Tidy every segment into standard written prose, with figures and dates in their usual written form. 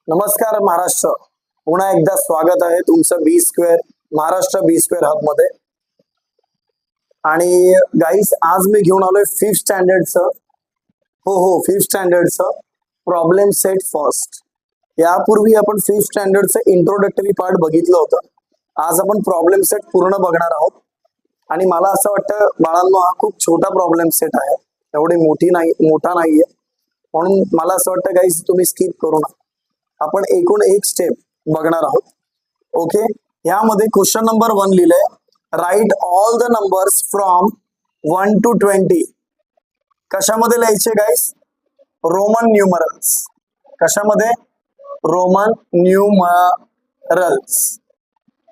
नमस्कार महाराष्ट्र, पुन्हा एकदा स्वागत आहे तुमचं B square Maharashtra B square hub मध्ये. आणि गाईस, आज मी घेऊन आलोय फिफ्थ स्टँडर्डचं फिफ्थ स्टँडर्डचं प्रॉब्लेम सेट फर्स्ट. यापूर्वी आपण फिफ्थ स्टँडर्डचं इंट्रोडक्टरी पार्ट बघितलं होतं. आज आपण प्रॉब्लेम सेट पूर्ण बघणार आहोत. आणि मला असं वाटतं बाळांनो, हा खूप छोटा प्रॉब्लेम सेट आहे, एवढी मोठा नाहीये, म्हणून मला असं वाटतं गाईस तुम्ही स्किप करू नका. आपण एकूण एक स्टेप बघणार आहोत. ओके, यामध्ये क्वेश्चन नंबर 1 लिहिलंय, write all the numbers from 1 to 20. कशामध्ये लिहायचे गाईस? Roman numerals. कशामध्ये? Roman numerals.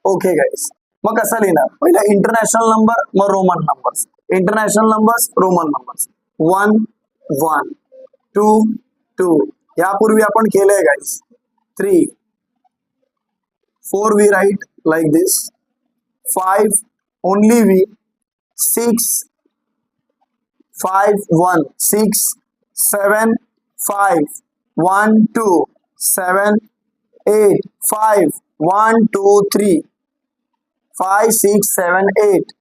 ओके गाईस, मग कसं लिहिणार? पहिला इंटरनॅशनल नंबर, मग Roman numbers. International numbers, Roman numbers. 1 1 2 2. यापूर्वी आपण केलंय गाईस. 3 4 we write like this. 5 only we. 6 5 1 6 7 5 1 2 7 8 5 1 2 3 5 6 7 8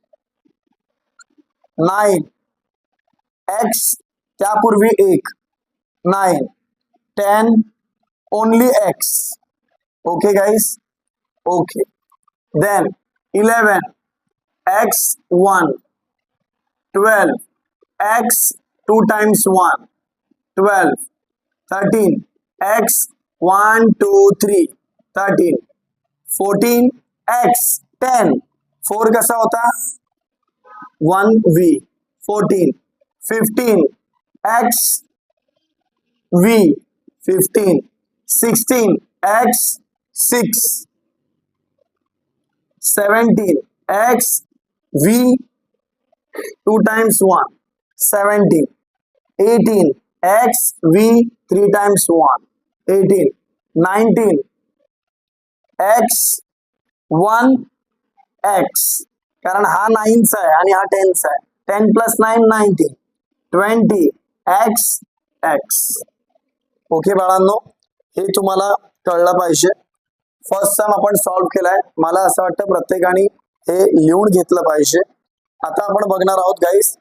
9 x त्यापूर्वी 1 9 10 only x. Okay guys, okay. Then 11 x 1 12 x 2 times 1 12 13 x 1 2 3 13 14 x 10 4 कसा होता? 1 v 14 15 x v 15 16 x 6 17 x v 2 times 1 17 18 x v 3 times 1 18 19 x 1 x, कारण हा 9 चा आहे आणि हा 10 चा आहे. 10 + 9 19 20 x x. ओके बाळांनो, हे तुम्हाला कळलं पाहिजे. फर्स्ट सम आपण सॉल्व्ह केलाय. मला असं वाटतं प्रत्येकाने हे लिहून घेतलं पाहिजे. आता आपण बघणार आहोत गाईस,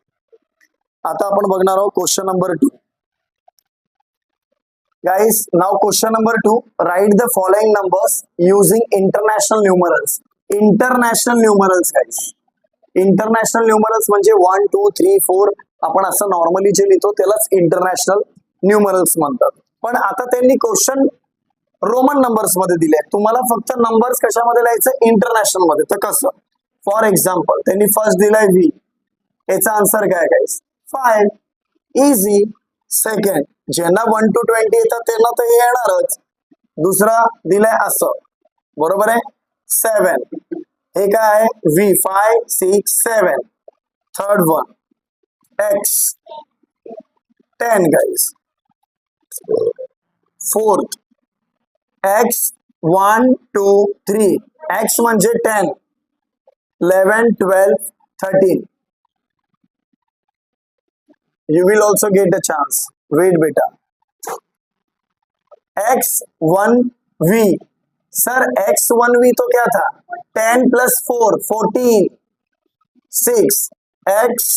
आता आपण बघणार आहोत question number 2. Guys, now question number 2, write the following numbers using international numerals. International numerals guys, international numerals म्हणजे 1 2 3 4 आपण असं नॉर्मली जे लिहितो त्यालाच इंटरनॅशनल न्यूमरल्स म्हणतात. पण आता त्यांनी क्वेश्चन रोमन नंबर्स मध्ये दिले. तुम्हाला फक्त नंबर्स कशामध्ये लिहायचं? इंटरनॅशनल मध्ये. तर कसं? फॉर एक्झाम्पल त्यांनी फर्स्ट दिलाय v, याचा आन्सर काय गाईस? 5. इझी. सेकंड, ज्यांना 1 to 20 येतात त्यांना तर हे येणारच. दुसरा दिलाय असं, बरोबर आहे, 7. हे काय आहे? v 5 6 7. थर्ड वन x 10 गाईस. Fourth x 1 2 3. x म्हणजे 10 11 12 13. You will also get a chance. Wait beta. x1v. Sir x1v तो क्या था? 10 + 4 14 6 x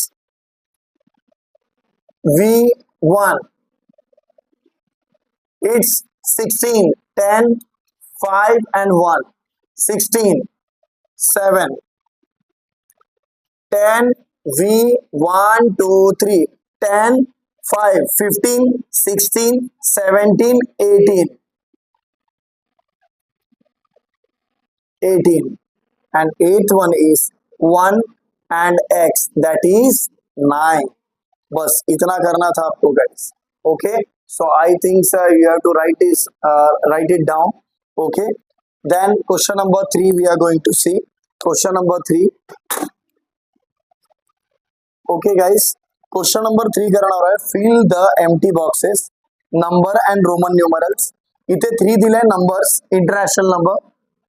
v1. It's 16 10 5 and 1 16 7 10 v 1 2 3 10 5 15 16 17 18 18 and eighth one is 1 and x, that is 9. बस इतना करना था आपको guys. Okay, so I think you have to write it down. Okay, then question number 3 we are going to see. Question number 3. Okay guys, question number 3 करणार आहे. fill the empty boxes, number and roman numerals. इथे 3 दिले numbers, international number.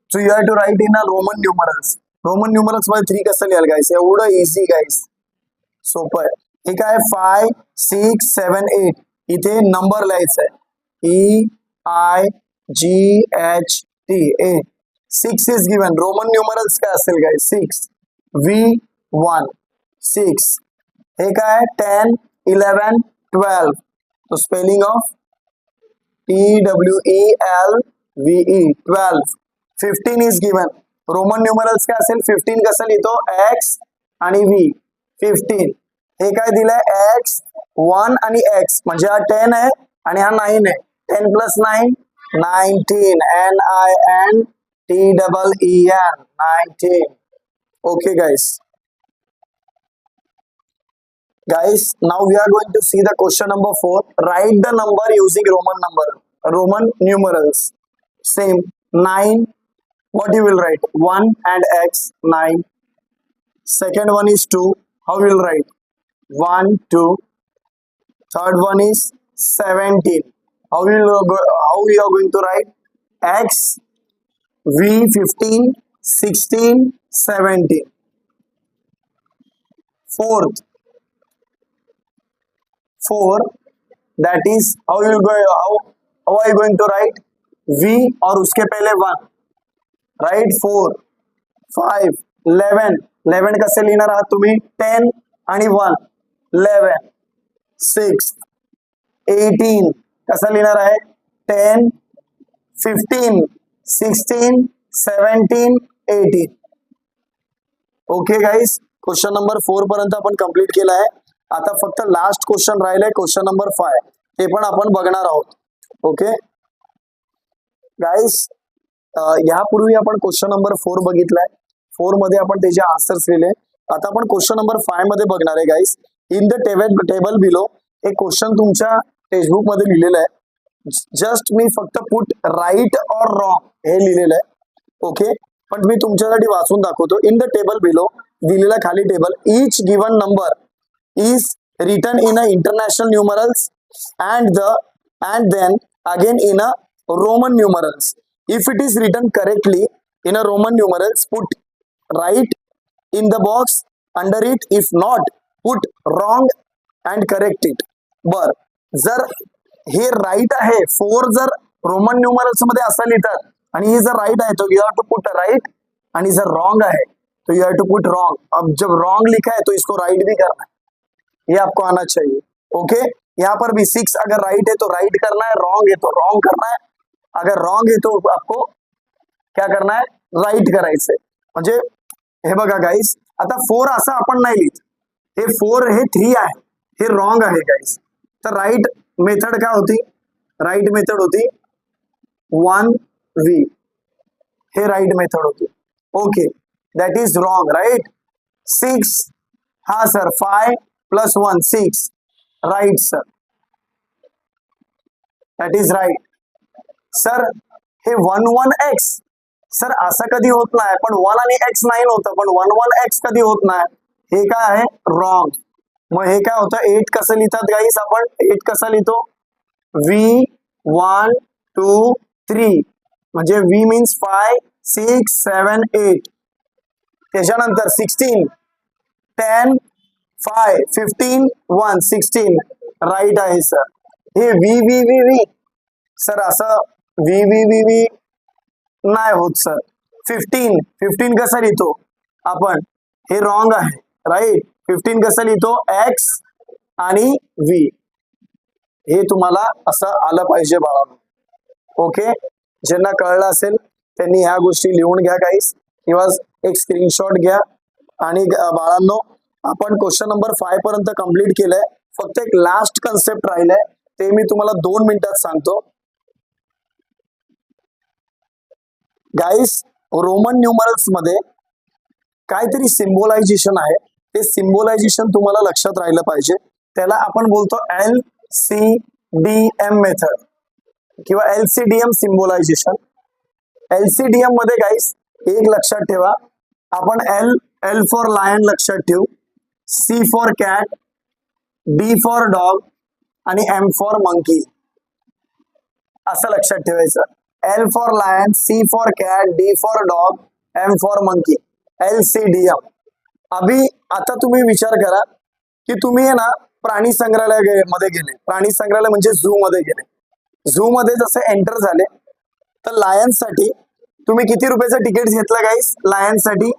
So you have to write in a roman numerals. Roman numerals मध्ये 3 कसं लिहाल गाईस? एवढं easy गाईस, सोपं आहे. हे काय? 5 6 7 8. इथे नंबर लिहायचा आहे, E I GHT. 6 is given. Roman numerals काय असेल काय? 6. V1 6. हे काय? 10 11 12. तो spelling of TWELVE 12. 15 is given. Roman numerals काय असेल? 15 कसं लिहितो? X आणि V. 15. हे काय दिलंय? X 1 आणि X म्हणजे हा 10 आहे आणि हा 9 आहे. 10 plus 9 19. NINTEEN 19. Okay, guys. Now we are going to see the question number 4. Write the number using Roman numerals. Same 9. What you will write? 1 and X 9. Second one is 2. How you will write? 1 2. Third one is 17. How you are going to write? X V 15 16 17. Fourth 4, that is how are you going to write? V और उसके पहले 1. Right? 4 5 11 कसे लिहिणार आहात तुम्ही? 10 आणि 1 11. 6 18 कसं लिहिणार आहे? 10 15 16 17 18. ओके गाईज, क्वेश्चन नंबर 4 पर्यंत आपण कंप्लीट केला आहे. आता फक्त लास्ट क्वेश्चन राहिलाय, क्वेश्चन नंबर 5. ते पण आपण बघणार आहोत. ओके गाईज, यापूर्वी आपण क्वेश्चन नंबर 4 बघितलाय. 4 मध्ये आपण त्याचे आन्सर्स लिहिले. आता आपण क्वेश्चन नंबर 5 मध्ये बघणार आहे guys. In the table below एक क्वेश्चन तुमच्या टेक्स्टबुक मध्ये लिहिलेलं आहे. जस्ट मी फक्त पुट राईट और रॉंग हे लिहिलेलं आहे. ओके, पण मी तुमच्यासाठी वाचून दाखवतो. इन द टेबल बिलो दिलेला खाली table, each given number is written in a international numerals and then again in a Roman numerals. If it is written correctly in a Roman numerals, put right in the box under it. If not, put wrong and correct it. बर, जर हे right आहे 4 जर Roman numerals मध्ये असं लिहितात आणि हे जर राईट आहे तो you have to put right, आणि जर रॉन्ग है तो you have to put wrong. अब जब रॉन्ग लिखा है तो इसको राइट भी करना है, ये आपको आना चाहिए. ओके, यहाँ पर भी 6 अगर राइट है तो राइट करना है, रॉन्ग है तो रॉन्ग करना है. अगर रॉन्ग है तो आपको क्या करना है? राइट करायचंय. म्हणजे हे बघा गाईस, आता 4 असं आपण नाही लिहित. हे 4 हे 3 आहे, हे रॉन्ग आहे गाईस. तर राइट मेथड काय होती? राइट मेथड होती 1V. हे राइट मेथड होती. Okay, that is wrong. Right 6, हा sir 5 plus 1 6. Right sir, that is right. Sir हे 1 1 x सर असं कधी होत नाही, पण 1 आणि x 9 होतं, पण 1 1 x कधी होत नाही. हे काय आहे? रॉंग. मग हे काय होतं? 8 कसं लिहितात गाईस आपण? 8 कसं लिहितो? V 1 2 3 म्हणजे V मीन्स 5 6 7 8. त्याच्यानंतर 16 10 5 15 1 16. राईट आहे सर. हे V सर असं V नाही होत सर. 15 कसं लिहितो आपण? हे रॉंग आहे. राईट, 15 कसं लिहितो? X आणि V. हे तुम्हाला असं आलं पाहिजे बाळांनो. ओके, ज्यांना कळलं असेल त्यांनी ह्या गोष्टी लिहून घ्या गाईस, किंवा एक स्क्रीनशॉट घ्या. आणि बाळांनो, आपण क्वेश्चन नंबर 5 पर्यंत कंप्लीट केलंय. फक्त एक लास्ट कन्सेप्ट राहिलंय, ते मी तुम्हाला 2 मिनिटात सांगतो. गाईस, रोमन न्यूमरल्स मध्ये काहीतरी सिम्बोलायझेशन आहे. ते सिम्बोलायझेशन तुम्हाला लक्षात राहिलं पाहिजे. त्याला आपण बोलतो LCDM मेथड किंवा LCDM सिम्बोलायझेशन. LCDM मध्ये गाईस एक लक्षात ठेवा, आपण L फॉर लायन लक्षात ठेवू, C for cat, D for dog आणि M फॉर मंकी. असं लक्षात ठेवायचं. L for lion, C for cat, D for dog, M for monkey. LCDM. अभी आता तुम्ही विचार करा की तुम्ही आहे ना प्राणी संग्रहालय मध्ये गेले. प्राणी संग्रहालय म्हणजे झू मध्ये गेले. झू मध्ये जसे एंटर झाले तर लायन्स साठी तुम्ही किती रुपयाचं तिकीट घेतलं गाईस? लायन्स साठी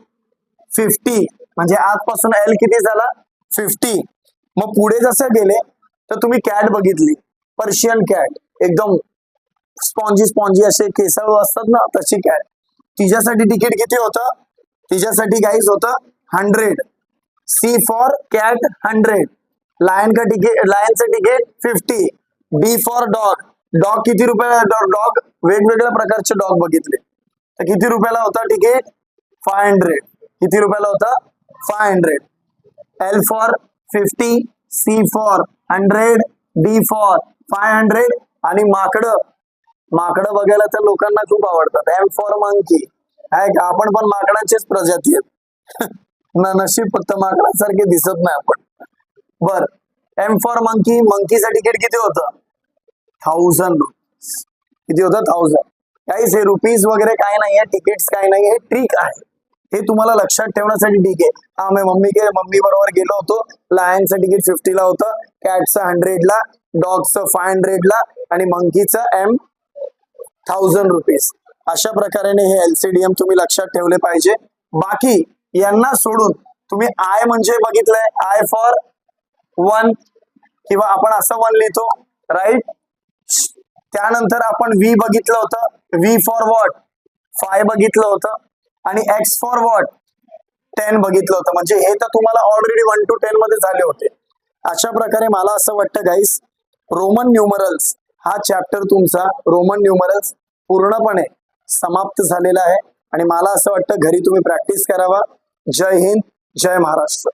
50, म्हणजे आजपासून एल किती झाला? 50. मग पुढे जसं गेले तर तुम्ही कॅट बघितली, पर्शियन कॅट, एकदम स्पॉन्जी स्पॉन्जी असे केसाळू असतात ना, तशी कॅट. तिच्यासाठी तिकीट किती होतं? तिच्यासाठी गाईज होतं 100. C for cat 100. लायनचं ticket 50. D for dog. Dog किती रुपयाला? डॉग वेगवेगळ्या प्रकारचे डॉग बघितले तर किती रुपयाला होता तिकीट? 500. किती रुपयाला होता? 500. L for 50, C for 100, D for 500. आणि माकडं बघायला तर लोकांना खूप आवडतात. M for monkey. आहे का? आपण पण माकडांचीच प्रजाती आहेत. नशीब फक्त माकडांसारखे दिसत नाही आपण. बर, एम फॉर मंकी. मंकीचं तिकीट किती होतं? 1000 रुपीज. किती होतं? 1000. काहीच हे रुपीज वगैरे काय नाहीये, तिकीट्स काय नाही, हे ट्रिक आहे. हे तुम्हाला लक्षात ठेवण्यासाठी ठीक आहे. हा, मी मम्मी बरोबर गेलो होतो. लायनचं तिकीट 50 ला होतं, कॅटचं 100 ला, डॉगचं 500 ला आणि मंकीचं 1000 रुपीज. अशा प्रकारे हे LCDM तुम्ही लक्षात ठेवले पाहिजे. बाकी यांना सोडून तुम्ही आय म्हणजे बघितलंय, आय फॉर 1 किंवा आपण असं 1 लिहितो, राईट. त्यानंतर आपण व्ही बघितलं होतं, व्ही फॉर व्हॉट? 5 बघितलं होतं. आणि एक्स फॉर व्हॉट? 10 बघितलं होतं. म्हणजे हे तर तुम्हाला ऑलरेडी 1 to 10 मध्ये झाले होते. अशा प्रकारे मला असं वाटतं गाईस, रोमन न्यूमरल्स हा चॅप्टर तुमचा रोमन न्यूमरल्स पूर्णपणे समाप्त झालेला आहे. आणि मला असं वाटतं घरी तुम्ही प्रॅक्टिस करावा. जय हिंद, जय महाराष्ट्र.